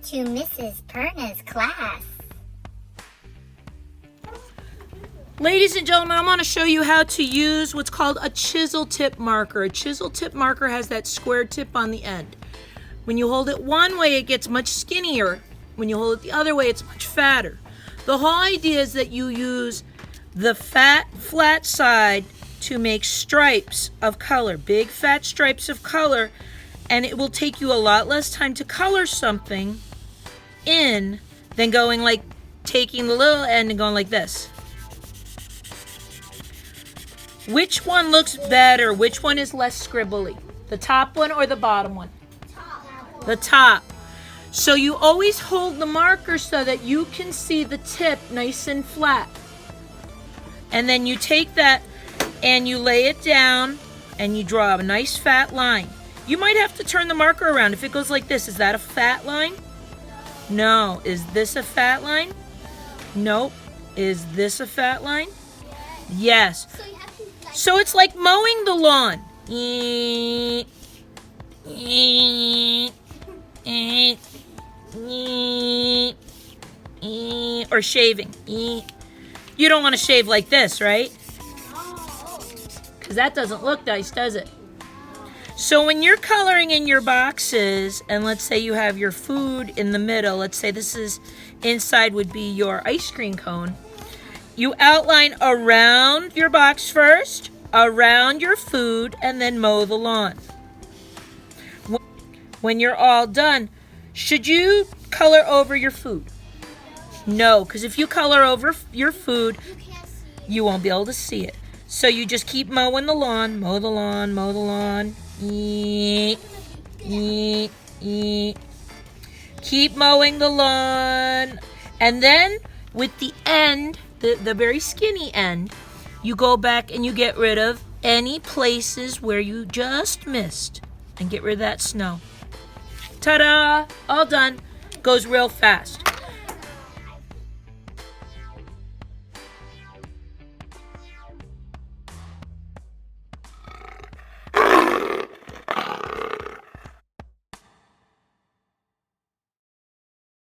to Mrs. Perna's class. Ladies and gentlemen, I'm going to show you how to use what's called a chisel tip marker. A chisel tip marker has that square tip on the end. When you hold it one way, it gets much skinnier. When you hold it the other way, it's much fatter. The whole idea is that you use the fat, flat side to make stripes of color, big fat stripes of color, and it will take you a lot less time to color something in than going like taking the little end and going like this. Which one looks better? Which one is less scribbly? The top one or the bottom one? The top. So you always hold the marker so that you can see the tip nice and flat. And then you take that and you lay it down and you draw a nice fat line. You might have to turn the marker around. If it goes like this, is that a fat line? No. Is this a fat line? Nope. Is this a fat line? Yes. So it's like mowing the lawn. Or shaving. You don't want to shave like this, right? Because that doesn't look nice, does it? So when you're coloring in your boxes, and let's say you have your food in the middle, let's say this is inside would be your ice cream cone, you outline around your box first, around your food, and then mow the lawn. When you're all done, should you color over your food? No, because if you color over your food, you won't be able to see it. So you just keep mowing the lawn, mow the lawn, mow the lawn. Keep mowing the lawn. And then with the end, the very skinny end, you go back and you get rid of any places where you just missed and get rid of that snow. Ta-da! All done. Goes real fast.